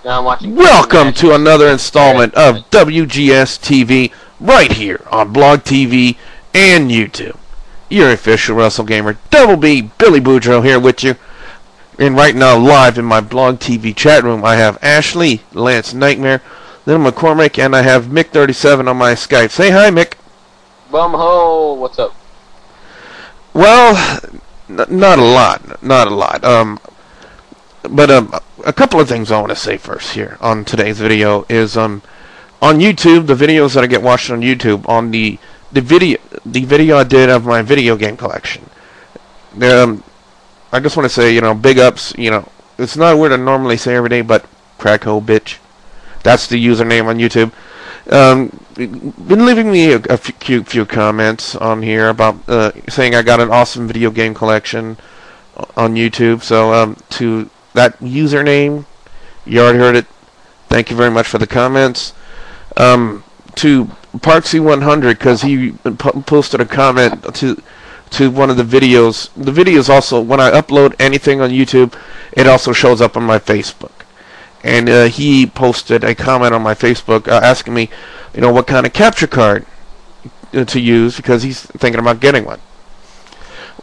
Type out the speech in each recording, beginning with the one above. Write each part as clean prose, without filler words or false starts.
Now I'm watching. Welcome to another installment of Wgs-Tv right here on Blog TV and YouTube. Your official Wrestle Gamer, Double B, Billy Boudreaux here with you. And right now, live in my Blog TV chat room, I have Ashley, Lance Nightmare, Little McCormick, and I have Mick37 on my Skype. Say hi, Mick. Bumho, what's up? Well, not a lot. But a couple of things I want to say first here on today's video is on YouTube, the videos that I get watched on YouTube, on the video I did of my video game collection. I just want to say, big ups. It's not a word I normally say every day, but crackho bitch. That's the username on YouTube. Been leaving me a few comments on here about saying I got an awesome video game collection on YouTube. So to that username, you already heard it. Thank you very much for the comments. To Parksy100, because he posted a comment to one of the videos. The videos also, when I upload anything on YouTube, it also shows up on my Facebook. And he posted a comment on my Facebook asking me, what kind of capture card to use, because he's thinking about getting one.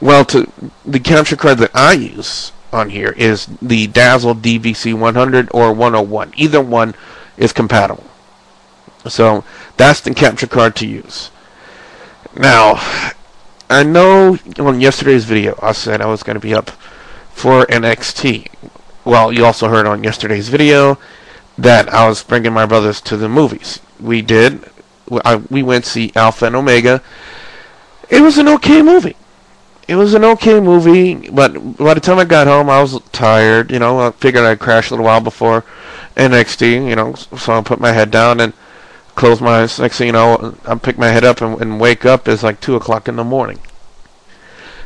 Well, the capture card that I use on here is the Dazzle DVC 100 or 101. Either one is compatible. So that's the capture card to use. Now, I know on yesterday's video I said I was going to be up for NXT. Well, you also heard on yesterday's video that I was bringing my brothers to the movies. We did. We went to see Alpha and Omega. It was an okay movie. But by the time I got home, I was tired. I figured I'd crash a little while before NXT. So I put my head down and close my eyes. Next thing you know, I pick my head up and wake up. It's like 2 o'clock in the morning.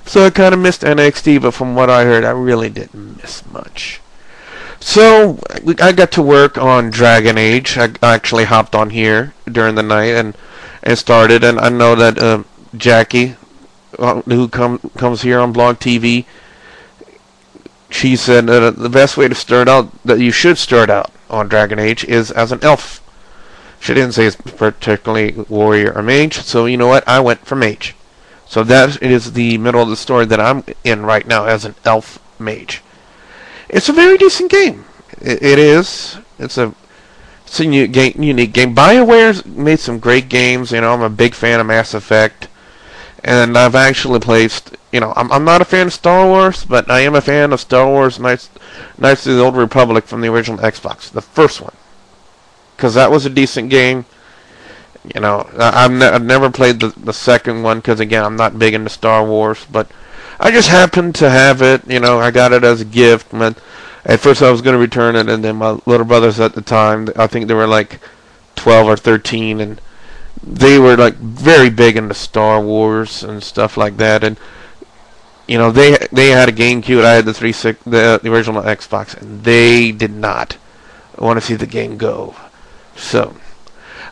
So I kind of missed NXT, but from what I heard, I really didn't miss much. So I got to work on Dragon Age. I actually hopped on here during the night and started. And I know that Jackie, who comes here on Blog TV, she said that the best way to start out, that you should start out on Dragon Age, is as an elf. She didn't say it's particularly warrior or mage, so you know what? I went for mage. So that is the middle of the story that I'm in right now as an elf mage. It's a very decent game. It is. It's a unique game. BioWare's made some great games. I'm a big fan of Mass Effect. And I've actually played, I'm not a fan of Star Wars, but I am a fan of Star Wars Knights of the Old Republic from the original Xbox, the first one. Because that was a decent game. I've never played the second one, because again, I'm not big into Star Wars, but I just happened to have it. I got it as a gift. At first I was going to return it, and then my little brothers at the time, I think they were like 12 or 13, and they were like very big into Star Wars and stuff like that. And they had a GameCube. I had the original Xbox, and they did not want to see the game go. So,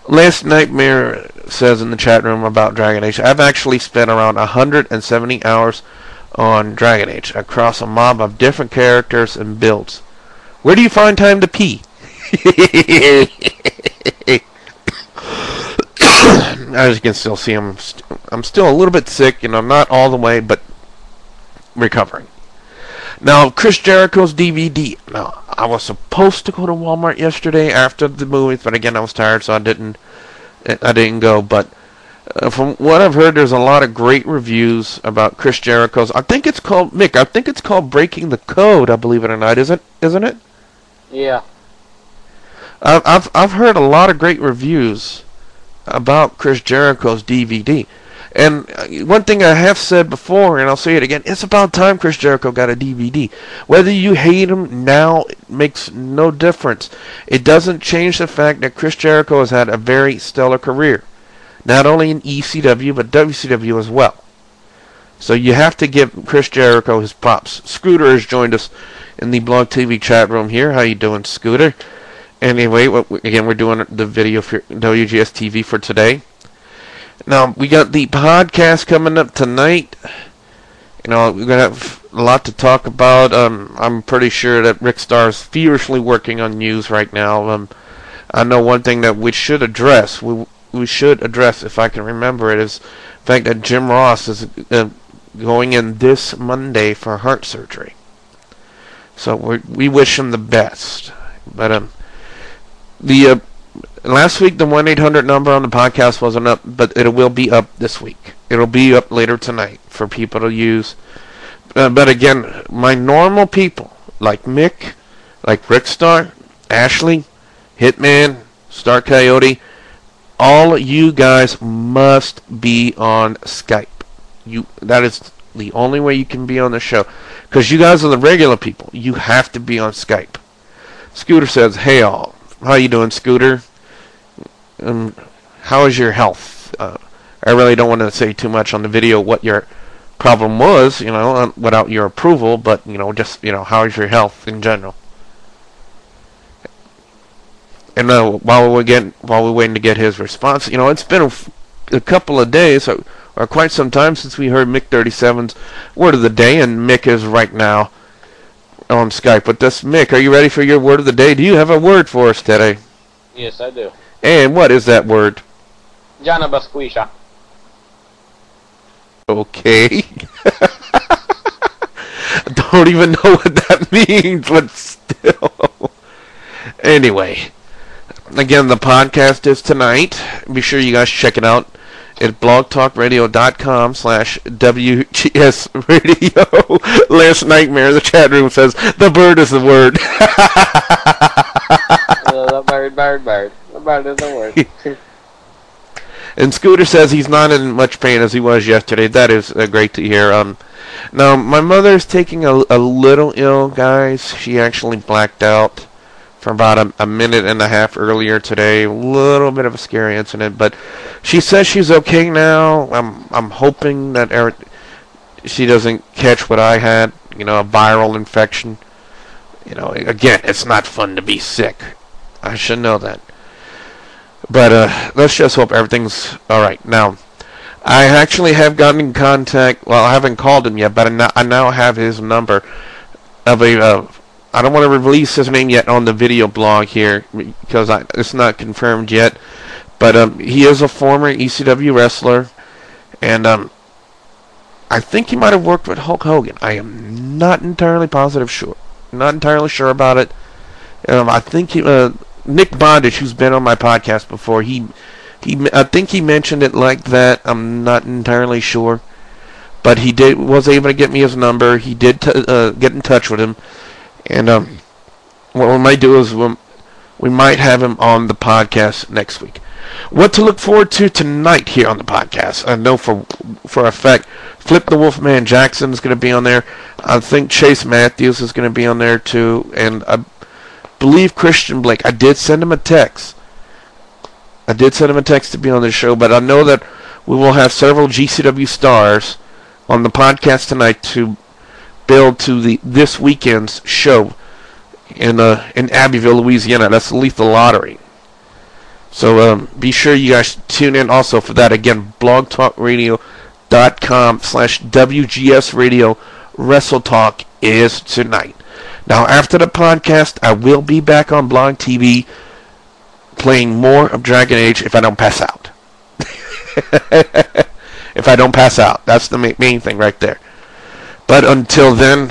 Last Nightmare says in the chat room about Dragon Age, I've actually spent around 170 hours on Dragon Age across a mob of different characters and builds. Where do you find time to pee? As you can still see, I'm still a little bit sick. Not all the way, but recovering. Now, Chris Jericho's DVD. Now, I was supposed to go to Walmart yesterday after the movies, but again, I was tired, so I didn't go. But from what I've heard, there's a lot of great reviews about Chris Jericho's. I think it's called Breaking the Code. I believe it or not, isn't it? Yeah. I've heard a lot of great reviews about Chris Jericho's DVD. And one thing I have said before, and I'll say it again, it's about time Chris Jericho got a DVD. Whether you hate him now, it makes no difference. It doesn't change the fact that Chris Jericho has had a very stellar career. Not only in ECW, but WCW as well. So you have to give Chris Jericho his props. Scooter has joined us in the Blog TV chat room here. How you doing, Scooter? Anyway, again, we're doing the video for WGS-TV for today. Now, we got the podcast coming up tonight, You know, we're gonna have a lot to talk about. I'm pretty sure that Rick Starr's furiously working on news right now. I know one thing that we should address. We should address, if I can remember it, is the fact that Jim Ross is going in this Monday for heart surgery. So we wish him the best. But the last week the 1-800 number on the podcast wasn't up, but it will be up this week. It'll be up later tonight for people to use. But again, my normal people like Mick, like Rick Starr, Ashley, Hitman, Star Coyote, all you guys must be on Skype. That is the only way you can be on the show. Because you guys are the regular people. You have to be on Skype. Scooter says, hey all. How you doing, Scooter? How is your health? I really don't want to say too much on the video what your problem was, without your approval, but, just, how is your health in general? And while we're waiting to get his response, it's been a couple of days, or quite some time since we heard Mick 37's word of the day, and Mick is right now on Skype with us. Mick, are you ready for your word of the day? Do you have a word for us today? Yes, I do. And what is that word? Janabasquisha. Okay. Don't even know what that means, but still. Anyway, again, the podcast is tonight. Be sure you guys check it out at blogtalkradio.com/WGS Radio. Last Nightmare, the chat room says, the bird is the word. The bird. The bird is the word. And Scooter says he's not in much pain as he was yesterday. That is great to hear. Now, my mother's taking a little ill, guys. She actually blacked out for about a minute and a half earlier today. A little bit of a scary incident, but she says she's okay now. I'm hoping that she doesn't catch what I had, a viral infection. Again, it's not fun to be sick. I should know that. But let's just hope everything's alright. Now, I actually have gotten in contact, well, I haven't called him yet, but I now have his number of I don't want to release his name yet on the video blog here, because it's not confirmed yet, but he is a former ECW wrestler, and I think he might have worked with Hulk Hogan. I am not entirely sure about it. I think Nick Bondage, who's been on my podcast before, I think he mentioned it like that. I'm not entirely sure, but he was able to get me his number. He did get in touch with him, and what we might do is we might have him on the podcast next week. What to look forward to tonight here on the podcast? I know for a fact, Flip the Wolfman Jackson is going to be on there. I think Chase Matthews is going to be on there too, and I believe Christian Blake. I did send him a text. To be on the show, but I know that we will have several GCW stars on the podcast tonight to build to this weekend's show in Abbeville, Louisiana. That's the Lethal Lottery. So be sure you guys tune in also for that. Again, blogtalkradio.com/WGS Radio. Wrestle Talk is tonight. Now, after the podcast, I will be back on Blog TV playing more of Dragon Age if I don't pass out. If I don't pass out. That's the main thing right there. But until then,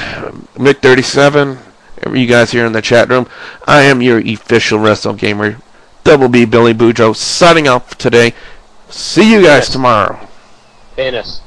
Mick 37, you guys here in the chat room, I am your official Wrestle Gamer, Double B Billy Boudreaux, signing off today. See you guys tomorrow. Penis.